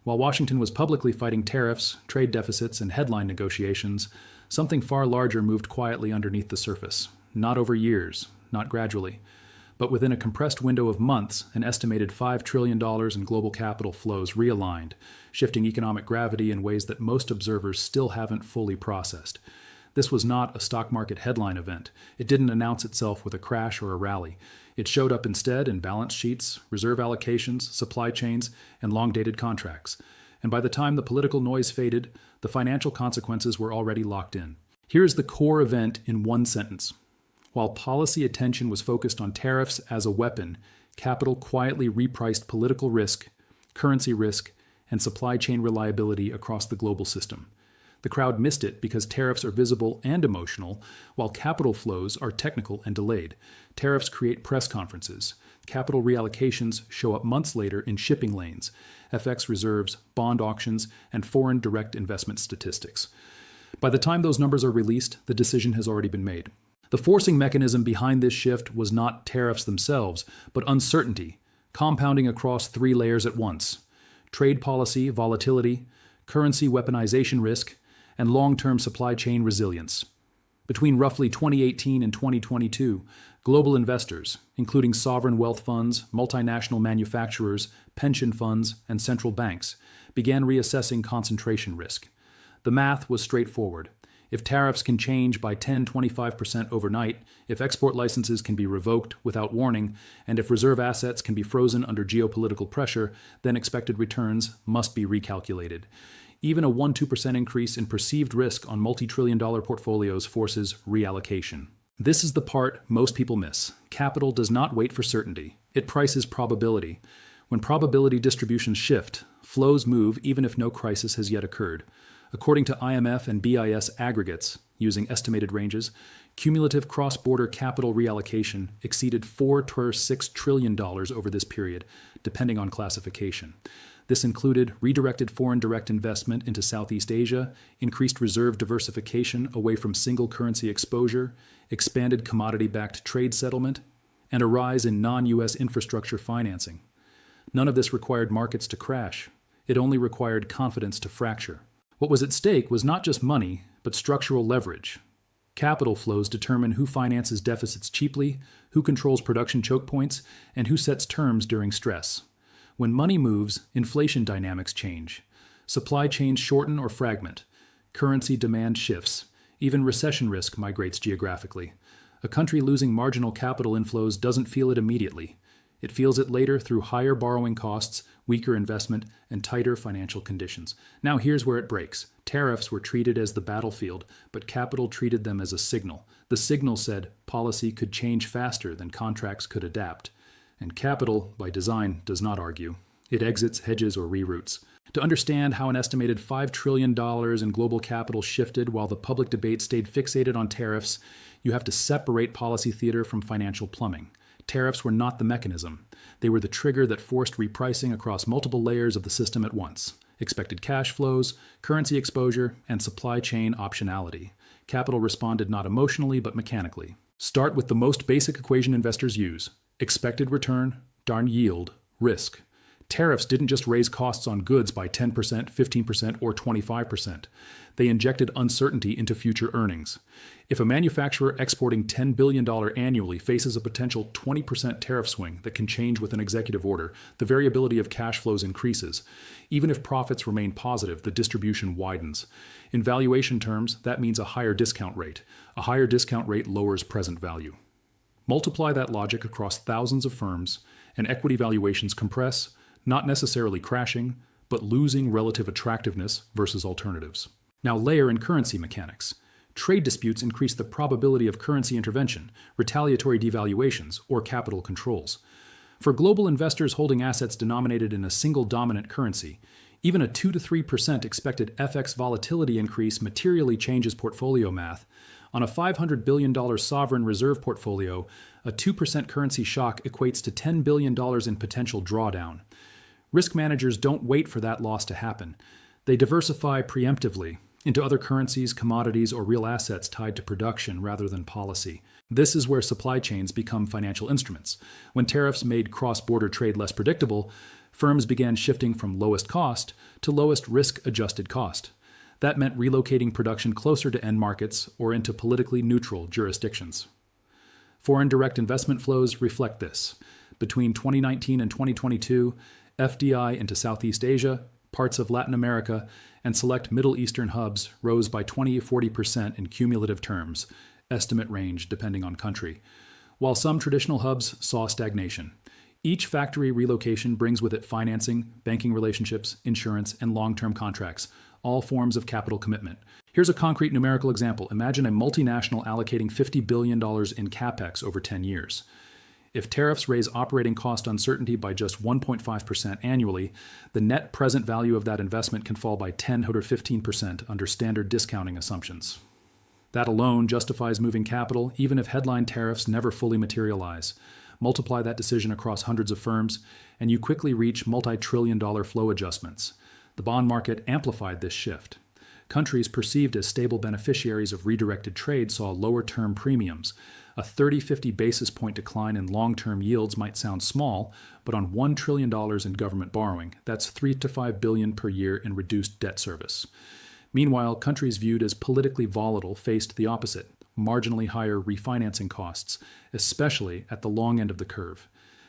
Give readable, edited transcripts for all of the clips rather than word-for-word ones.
While Washington was publicly fighting tariffs, trade deficits, and headline negotiations, something far larger moved quietly underneath the surface. Not over years, not gradually, but within a compressed window of months, an estimated $5 trillion in global capital flows realigned, shifting economic gravity in ways that most observers still haven't fully processed. This was not a stock market headline event. It didn't announce itself with a crash or a rally. It showed up instead in balance sheets, reserve allocations, supply chains, and long-dated contracts. And by the time the political noise faded, the financial consequences were already locked in. Here's the core event in one sentence. While policy attention was focused on tariffs as a weapon, capital quietly repriced political risk, currency risk, and supply chain reliability across the global system. The crowd missed it because tariffs are visible and emotional, while capital flows are technical and delayed. Tariffs create press conferences. Capital reallocations show up months later in shipping lanes, FX reserves, bond auctions, and foreign direct investment statistics. By the time those numbers are released, the decision has already been made. The forcing mechanism behind this shift was not tariffs themselves, but uncertainty, compounding across three layers at once: trade policy volatility, currency weaponization risk, and long-term supply chain resilience. Between roughly 2018 and 2022, global investors, including sovereign wealth funds, multinational manufacturers, pension funds, and central banks, began reassessing concentration risk. The math was straightforward. If tariffs can change by 10-25% overnight, if export licenses can be revoked without warning, and if reserve assets can be frozen under geopolitical pressure, then expected returns must be recalculated. Even a 1-2% increase in perceived risk on multi-trillion-dollar portfolios forces reallocation. This is the part most people miss. Capital does not wait for certainty. It prices probability. When probability distributions shift, flows move even if no crisis has yet occurred. According to IMF and BIS aggregates, using estimated ranges, cumulative cross-border capital reallocation exceeded $4 to $6 trillion over this period, depending on classification. This included redirected foreign direct investment into Southeast Asia, increased reserve diversification away from single currency exposure, expanded commodity-backed trade settlement, and a rise in non-U.S. infrastructure financing. None of this required markets to crash. It only required confidence to fracture. What was at stake was not just money, but structural leverage. Capital flows determine who finances deficits cheaply, who controls production choke points, and who sets terms during stress. When money moves, inflation dynamics change. Supply chains shorten or fragment. Currency demand shifts. Even recession risk migrates geographically. A country losing marginal capital inflows doesn't feel it immediately. It feels it later through higher borrowing costs, weaker investment, and tighter financial conditions. Now here's where it breaks. Tariffs were treated as the battlefield, but capital treated them as a signal. The signal said policy could change faster than contracts could adapt. And capital, by design, does not argue. It exits, hedges, or reroutes. To understand how an estimated $5 trillion in global capital shifted while the public debate stayed fixated on tariffs, you have to separate policy theater from financial plumbing. Tariffs were not the mechanism. They were the trigger that forced repricing across multiple layers of the system at once: expected cash flows, currency exposure, and supply chain optionality. Capital responded not emotionally but mechanically. Start with the most basic equation investors use: expected return, darn yield, risk. Tariffs didn't just raise costs on goods by 10%, 15%, or 25%. They injected uncertainty into future earnings. If a manufacturer exporting $10 billion annually faces a potential 20% tariff swing that can change with an executive order, the variability of cash flows increases. Even if profits remain positive, the distribution widens. In valuation terms, that means a higher discount rate. A higher discount rate lowers present value. Multiply that logic across thousands of firms, and equity valuations compress, not necessarily crashing, but losing relative attractiveness versus alternatives. Now layer in currency mechanics. Trade disputes increase the probability of currency intervention, retaliatory devaluations, or capital controls. For global investors holding assets denominated in a single dominant currency, even a 2 to 3% expected FX volatility increase materially changes portfolio math. On a $500 billion sovereign reserve portfolio, a 2% currency shock equates to $10 billion in potential drawdown. Risk managers don't wait for that loss to happen. They diversify preemptively into other currencies, commodities, or real assets tied to production rather than policy. This is where supply chains become financial instruments. When tariffs made cross-border trade less predictable, Firms began shifting from lowest cost to lowest risk-adjusted cost. That meant relocating production closer to end markets or into politically neutral jurisdictions. Foreign direct investment flows reflect this. Between 2019 and 2022, FDI into Southeast Asia, parts of Latin America, and select Middle Eastern hubs rose by 20-40% in cumulative terms, estimate range depending on country, while some traditional hubs saw stagnation. Each factory relocation brings with it financing, banking relationships, insurance, and long-term contracts, all forms of capital commitment. Here's a concrete numerical example. Imagine a multinational allocating $50 billion in CapEx over 10 years. If tariffs raise operating cost uncertainty by just 1.5% annually, the net present value of that investment can fall by 10 or 15% under standard discounting assumptions. That alone justifies moving capital, even if headline tariffs never fully materialize. Multiply that decision across hundreds of firms, and you quickly reach multi-trillion-dollar flow adjustments. The bond market amplified this shift. Countries perceived as stable beneficiaries of redirected trade saw lower term premiums. A 30-50 basis point decline in long-term yields might sound small, but on $1 trillion in government borrowing, that's $3 to $5 billion per year in reduced debt service. Meanwhile, countries viewed as politically volatile faced the opposite, marginally higher refinancing costs, especially at the long end of the curve.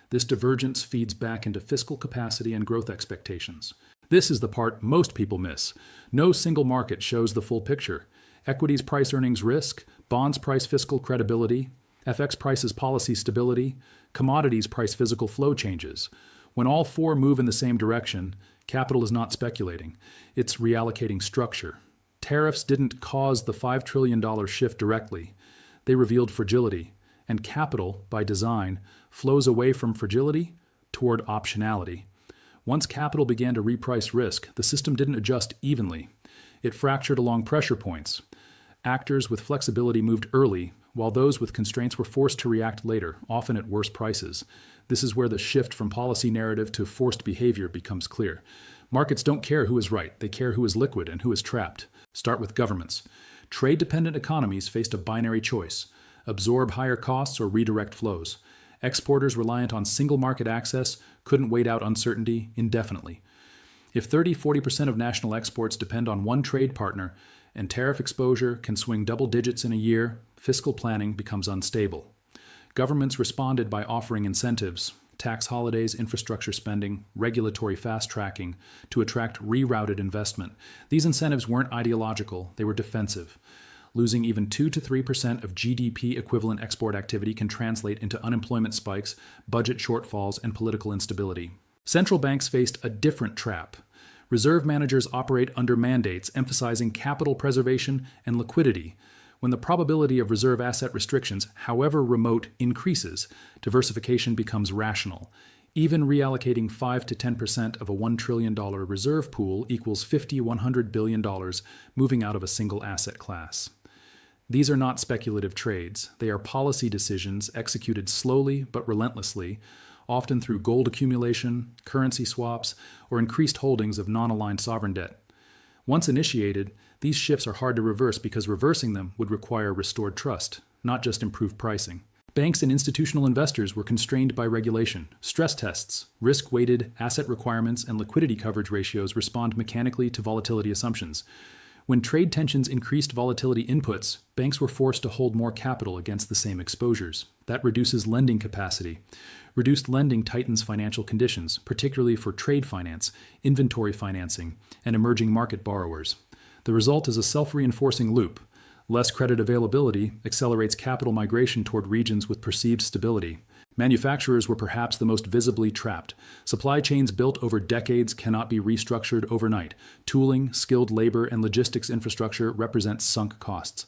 This divergence feeds back into fiscal capacity and growth expectations. This is the part most people miss. No single market shows the full picture. Equities price earnings risk, bonds price fiscal credibility, FX prices policy stability, commodities price physical flow changes. When all four move in the same direction, capital is not speculating. It's reallocating structure. Tariffs didn't cause the $5 trillion shift directly. They revealed fragility, and capital, by design, flows away from fragility toward optionality. Once capital began to reprice risk, the system didn't adjust evenly. It fractured along pressure points. Actors with flexibility moved early, while those with constraints were forced to react later, often at worse prices. This is where the shift from policy narrative to forced behavior becomes clear. Markets don't care who is right, they care who is liquid and who is trapped. Start with governments. Trade-dependent economies faced a binary choice: absorb higher costs or redirect flows. Exporters reliant on single market access couldn't wait out uncertainty indefinitely. If 30-40% of national exports depend on one trade partner and tariff exposure can swing double digits in a year, fiscal planning becomes unstable. Governments responded by offering incentives, tax holidays, infrastructure spending, regulatory fast-tracking to attract rerouted investment. These incentives weren't ideological, they were defensive. Losing even 2 to 3% of GDP equivalent export activity can translate into unemployment spikes, budget shortfalls, and political instability. Central banks faced a different trap. Reserve managers operate under mandates emphasizing capital preservation and liquidity. When the probability of reserve asset restrictions, however remote, increases, diversification becomes rational. Even reallocating 5 to 10% of a $1 trillion reserve pool equals $50–100 billion moving out of a single asset class. These are not speculative trades. They are policy decisions executed slowly but relentlessly, often through gold accumulation, currency swaps, or increased holdings of non-aligned sovereign debt. Once initiated, these shifts are hard to reverse because reversing them would require restored trust, not just improved pricing. Banks and institutional investors were constrained by regulation. Stress tests, risk-weighted asset requirements, and liquidity coverage ratios respond mechanically to volatility assumptions. When trade tensions increased volatility inputs, banks were forced to hold more capital against the same exposures. That reduces lending capacity. Reduced lending tightens financial conditions, particularly for trade finance, inventory financing, and emerging market borrowers. The result is a self-reinforcing loop. Less credit availability accelerates capital migration toward regions with perceived stability. Manufacturers were perhaps the most visibly trapped. Supply chains built over decades cannot be restructured overnight. Tooling, skilled labor, and logistics infrastructure represent sunk costs.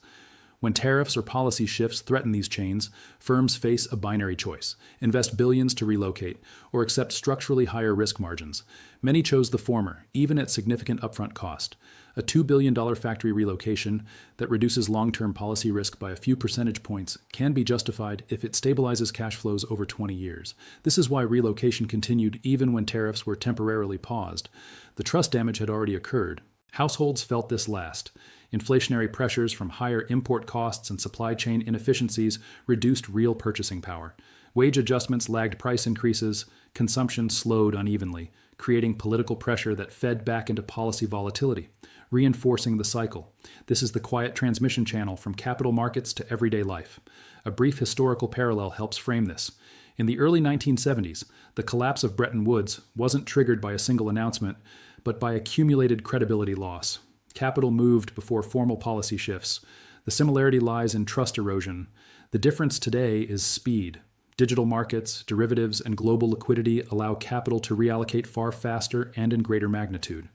When tariffs or policy shifts threaten these chains, firms face a binary choice: invest billions to relocate, or accept structurally higher risk margins. Many chose the former, even at significant upfront cost. A $2 billion factory relocation that reduces long-term policy risk by a few percentage points can be justified if it stabilizes cash flows over 20 years. This is why relocation continued even when tariffs were temporarily paused. The trust damage had already occurred. Households felt this last. Inflationary pressures from higher import costs and supply chain inefficiencies reduced real purchasing power. Wage adjustments lagged price increases. Consumption slowed unevenly. creating political pressure that fed back into policy volatility, reinforcing the cycle. This is the quiet transmission channel from capital markets to everyday life. A brief historical parallel helps frame this. In the early 1970s, the collapse of Bretton Woods wasn't triggered by a single announcement, but by accumulated credibility loss. Capital moved before formal policy shifts. The similarity lies in trust erosion. The difference today is speed. Digital markets, derivatives, and global liquidity allow capital to reallocate far faster and in greater magnitude.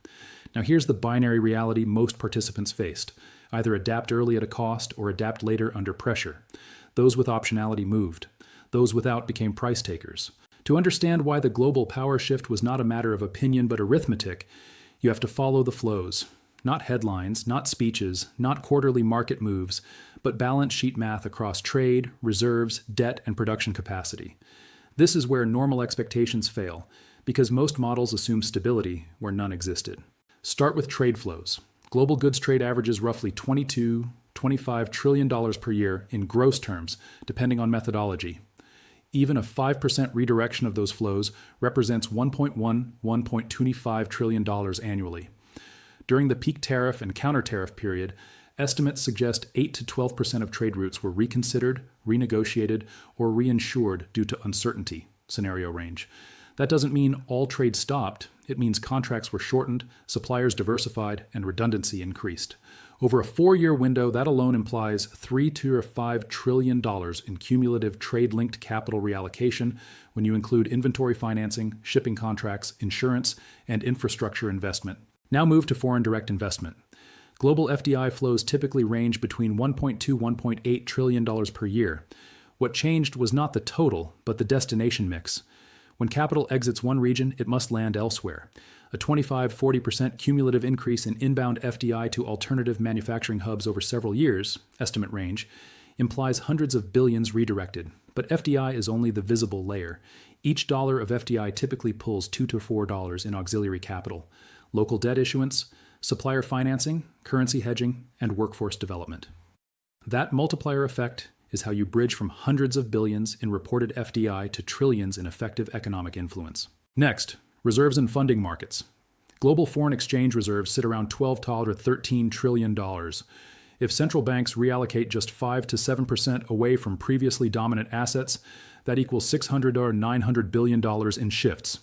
Now here's the binary reality most participants faced. Either adapt early at a cost or adapt later under pressure. Those with optionality moved. Those without became price takers. To understand why the global power shift was not a matter of opinion but arithmetic, you have to follow the flows. Not headlines, not speeches, not quarterly market moves, but balance sheet math across trade, reserves, debt, and production capacity. This is where normal expectations fail, because most models assume stability where none existed. Start with trade flows. Global goods trade averages roughly $22–25 trillion per year in gross terms, depending on methodology. Even a 5% redirection of those flows represents $1.25 trillion annually. During the peak tariff and counter-tariff period, estimates suggest 8 to 12% of trade routes were reconsidered, renegotiated, or reinsured due to uncertainty, scenario range. That doesn't mean all trade stopped. It means contracts were shortened, suppliers diversified, and redundancy increased. Over a 4-year window, that alone implies $3 to $5 trillion in cumulative trade-linked capital reallocation when you include inventory financing, shipping contracts, insurance, and infrastructure investment. Now move to foreign direct investment. Global FDI flows typically range between $1.2 to $1.8 trillion per year. What changed was not the total, but the destination mix. When capital exits one region, it must land elsewhere. A 25–40% cumulative increase in inbound FDI to alternative manufacturing hubs over several years, estimate range, implies hundreds of billions redirected. But FDI is only the visible layer. Each dollar of FDI typically pulls $2 to $4 in auxiliary capital. Local debt issuance, supplier financing, currency hedging, and workforce development. That multiplier effect is how you bridge from hundreds of billions in reported FDI to trillions in effective economic influence. Next, reserves and funding markets. Global foreign exchange reserves sit around $12 to $13 trillion. If central banks reallocate just 5 to 7% away from previously dominant assets, that equals $600 or $900 billion in shifts.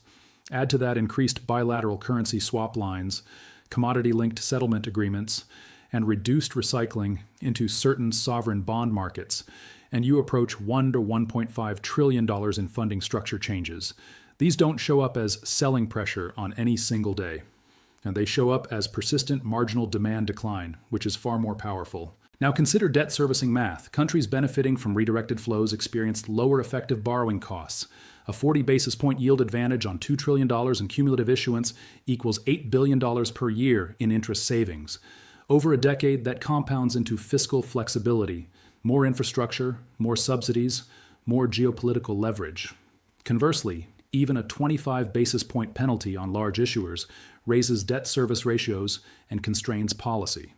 Add to that increased bilateral currency swap lines, commodity-linked settlement agreements, and reduced recycling into certain sovereign bond markets, and you approach $1 to $1.5 trillion in funding structure changes. These don't show up as selling pressure on any single day, and they show up as persistent marginal demand decline, which is far more powerful. Now consider debt servicing math. Countries benefiting from redirected flows experienced lower effective borrowing costs. A 40 basis point yield advantage on $2 trillion in cumulative issuance equals $8 billion per year in interest savings. Over a decade, that compounds into fiscal flexibility, more infrastructure, more subsidies, more geopolitical leverage. Conversely, even a 25 basis point penalty on large issuers raises debt service ratios and constrains policy.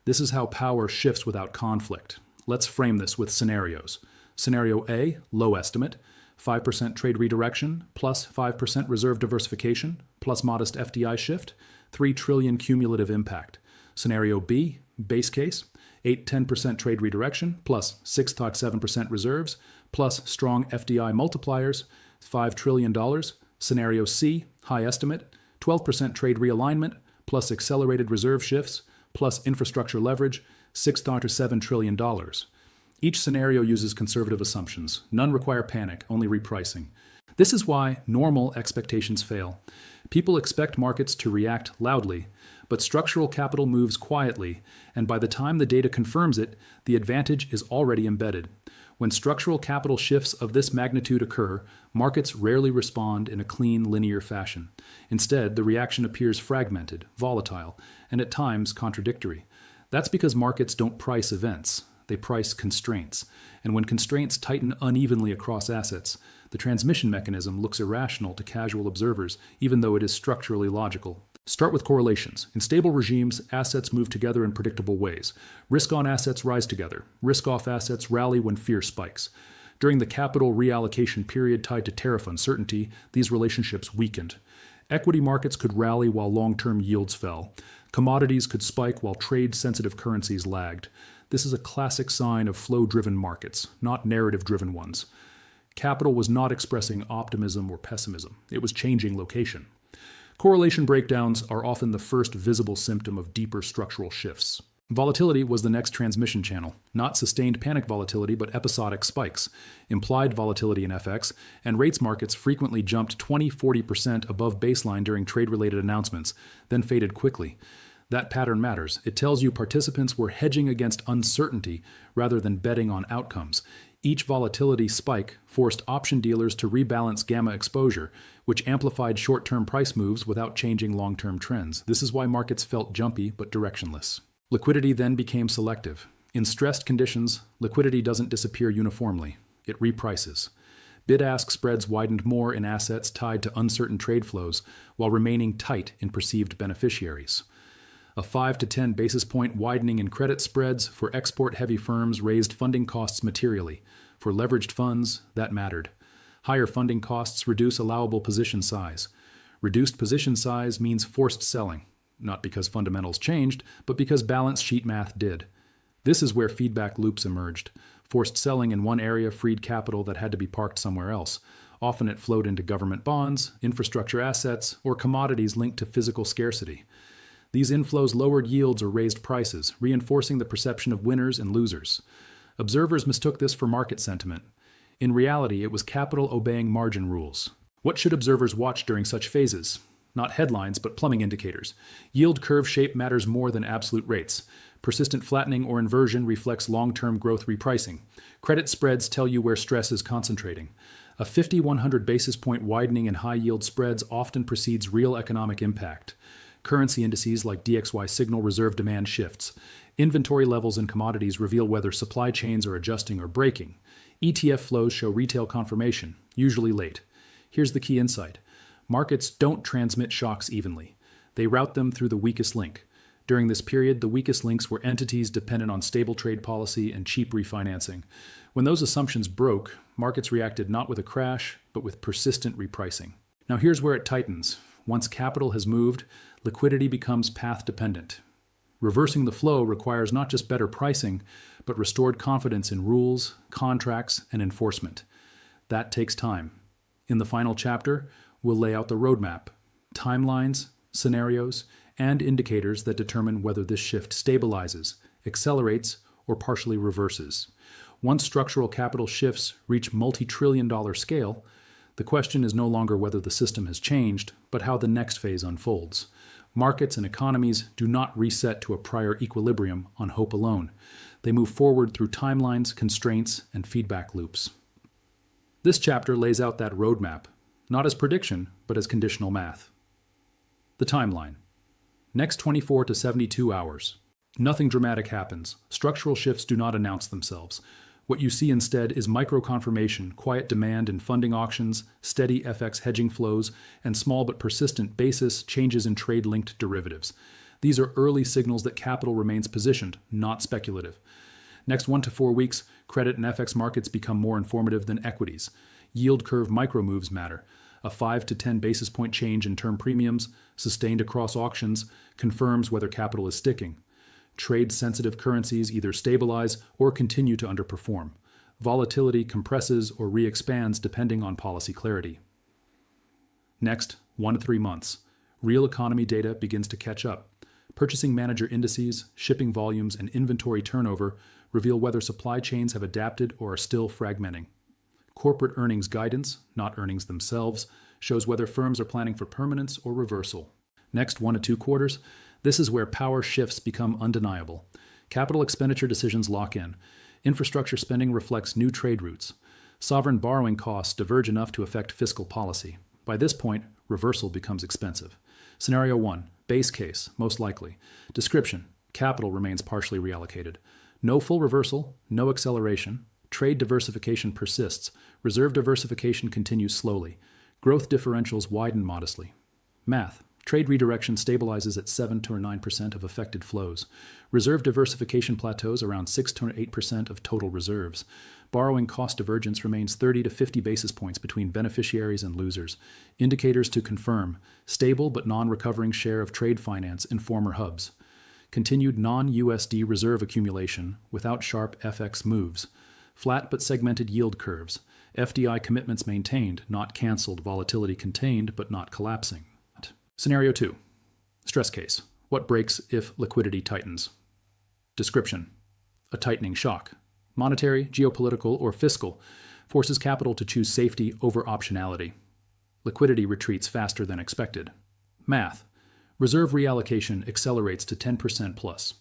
This is how power shifts without conflict. Let's frame this with scenarios. Scenario A, low estimate, 5% trade redirection, plus 5% reserve diversification, plus modest FDI shift, 3 trillion cumulative impact. Scenario B, base case, 8–10% trade redirection, plus 6–7% reserves, plus strong FDI multipliers, $5 trillion. Scenario C, high estimate, 12% trade realignment, plus accelerated reserve shifts, plus infrastructure leverage, $6–7 trillion. Each scenario uses conservative assumptions. None require panic, only repricing. This is why normal expectations fail. People expect markets to react loudly, but structural capital moves quietly, and by the time the data confirms it, the advantage is already embedded. When structural capital shifts of this magnitude occur, markets rarely respond in a clean, linear fashion. Instead, the reaction appears fragmented, volatile, and at times contradictory. That's because markets don't price events. They price constraints. And when constraints tighten unevenly across assets, the transmission mechanism looks irrational to casual observers, even though it is structurally logical. Start with correlations. In stable regimes, assets move together in predictable ways. Risk-on assets rise together. Risk-off assets rally when fear spikes. During the capital reallocation period tied to tariff uncertainty, these relationships weakened. Equity markets could rally while long-term yields fell. Commodities could spike while trade-sensitive currencies lagged. This is a classic sign of flow-driven markets, not narrative-driven ones. Capital was not expressing optimism or pessimism. It was changing location. Correlation breakdowns are often the first visible symptom of deeper structural shifts. Volatility was the next transmission channel, not sustained panic volatility, but episodic spikes, implied volatility in FX, and rates markets frequently jumped 20-40% above baseline during trade-related announcements, then faded quickly. That pattern matters. It tells you participants were hedging against uncertainty rather than betting on outcomes. Each volatility spike forced option dealers to rebalance gamma exposure, which amplified short-term price moves without changing long-term trends. This is why markets felt jumpy but directionless. Liquidity then became selective. In stressed conditions, liquidity doesn't disappear uniformly. It reprices. Bid-ask spreads widened more in assets tied to uncertain trade flows, while remaining tight in perceived beneficiaries. A 5 to 10 basis point widening in credit spreads for export-heavy firms raised funding costs materially. For leveraged funds, that mattered. Higher funding costs reduce allowable position size. Reduced position size means forced selling, not because fundamentals changed, but because balance sheet math did. This is where feedback loops emerged. Forced selling in one area freed capital that had to be parked somewhere else. Often it flowed into government bonds, infrastructure assets, or commodities linked to physical scarcity. These inflows lowered yields or raised prices, reinforcing the perception of winners and losers. Observers mistook this for market sentiment. In reality, it was capital obeying margin rules. What should observers watch during such phases? Not headlines, but plumbing indicators. Yield curve shape matters more than absolute rates. Persistent flattening or inversion reflects long-term growth repricing. Credit spreads tell you where stress is concentrating. A 50-100 basis point widening in high-yield spreads often precedes real economic impact. Currency indices like DXY signal reserve demand shifts. Inventory levels in commodities reveal whether supply chains are adjusting or breaking. ETF flows show retail confirmation, usually late. Here's the key insight. Markets don't transmit shocks evenly. They route them through the weakest link. During this period, the weakest links were entities dependent on stable trade policy and cheap refinancing. When those assumptions broke, markets reacted not with a crash, but with persistent repricing. Now here's where it tightens. Once capital has moved, liquidity becomes path-dependent. Reversing the flow requires not just better pricing, but restored confidence in rules, contracts, and enforcement. That takes time. In the final chapter, we'll lay out the roadmap, timelines, scenarios, and indicators that determine whether this shift stabilizes, accelerates, or partially reverses. Once structural capital shifts reach multi-trillion-dollar scale, the question is no longer whether the system has changed, but how the next phase unfolds. Markets and economies do not reset to a prior equilibrium on hope alone. They move forward through timelines, constraints, and feedback loops. This chapter lays out that roadmap, not as prediction, but as conditional math. The timeline. Next 24 to 72 hours. Nothing dramatic happens. Structural shifts do not announce themselves. What you see instead is micro-confirmation, quiet demand in funding auctions, steady FX hedging flows, and small but persistent basis changes in trade-linked derivatives. These are early signals that capital remains positioned, not speculative. Next 1 to 4 weeks, credit and FX markets become more informative than equities. Yield curve micro-moves matter. A 5 to 10 basis point change in term premiums, sustained across auctions, confirms whether capital is sticking. Trade-sensitive currencies either stabilize or continue to underperform. Volatility compresses or re-expands depending on policy clarity. Next, 1 to 3 months. Real economy data begins to catch up. Purchasing manager indices, shipping volumes, and inventory turnover reveal whether supply chains have adapted or are still fragmenting. Corporate earnings guidance, not earnings themselves, shows whether firms are planning for permanence or reversal. Next 1 to 2 quarters, this is where power shifts become undeniable. Capital expenditure decisions lock in. Infrastructure spending reflects new trade routes. Sovereign borrowing costs diverge enough to affect fiscal policy. By this point, reversal becomes expensive. Scenario 1, base case, most likely. Description, capital remains partially reallocated. No full reversal, no acceleration. Trade diversification persists. Reserve diversification continues slowly. Growth differentials widen modestly. Math, Trade redirection stabilizes at 7 to 9% of affected flows. Reserve diversification plateaus around 6 to 8% of total reserves. Borrowing cost divergence remains 30 to 50 basis points between beneficiaries and losers. Indicators to confirm: stable but non-recovering share of trade finance in former hubs. Continued non-USD reserve accumulation without sharp FX moves. Flat but segmented yield curves. FDI commitments maintained, not canceled. Volatility contained but not collapsing. Scenario 2. Stress case. What breaks if liquidity tightens? Description: a tightening shock. Monetary, geopolitical, or fiscal forces capital to choose safety over optionality. Liquidity retreats faster than expected. Math: reserve reallocation accelerates to 10% plus.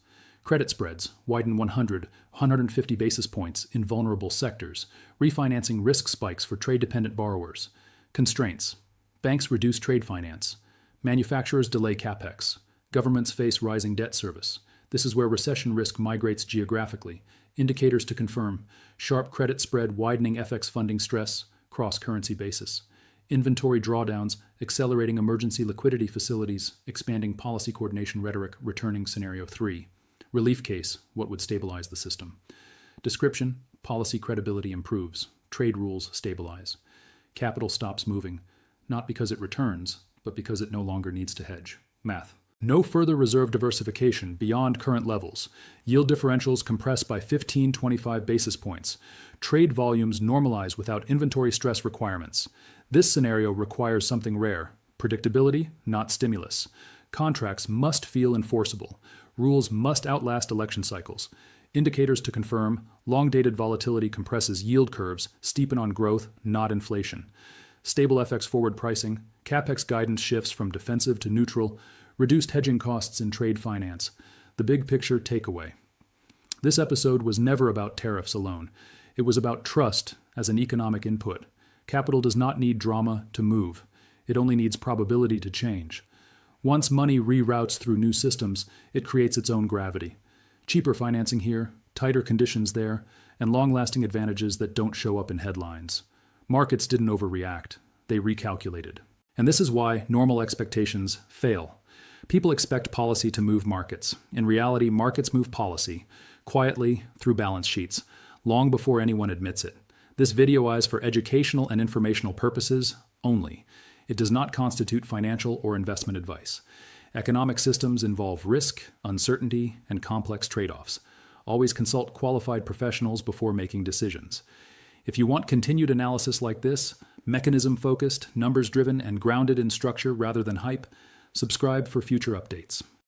Credit spreads widen 150 basis points in vulnerable sectors. Refinancing risk spikes for trade-dependent borrowers. Constraints: banks reduce trade finance. Manufacturers delay capex. Governments face rising debt service. This is where recession risk migrates geographically. Indicators to confirm: sharp credit spread widening FX funding stress, cross-currency basis. Inventory drawdowns accelerating emergency liquidity facilities, expanding policy coordination rhetoric returning scenario 3. Relief case: what would stabilize the system? Description: policy credibility improves. Trade rules stabilize. Capital stops moving, not because it returns, but because it no longer needs to hedge. Math: no further reserve diversification beyond current levels. Yield differentials compress by 15-25 basis points. Trade volumes normalize without inventory stress requirements. This scenario requires something rare: predictability, not stimulus. Contracts must feel enforceable. Rules must outlast election cycles. Indicators to confirm: long-dated volatility compresses yield curves, steepen on growth, not inflation. Stable FX forward pricing. Capex guidance shifts from defensive to neutral. Reduced hedging costs in trade finance. The big picture takeaway: this episode was never about tariffs alone. It was about trust as an economic input. Capital does not need drama to move. It only needs probability to change. Once money reroutes through new systems, it creates its own gravity. Cheaper financing here, tighter conditions there, and long-lasting advantages that don't show up in headlines. Markets didn't overreact. They recalculated. And this is why normal expectations fail. People expect policy to move markets. In reality, markets move policy, quietly through balance sheets, long before anyone admits it. This video is for educational and informational purposes only. It does not constitute financial or investment advice. Economic systems involve risk, uncertainty, and complex trade-offs. Always consult qualified professionals before making decisions. If you want continued analysis like this, mechanism-focused, numbers-driven, and grounded in structure rather than hype, subscribe for future updates.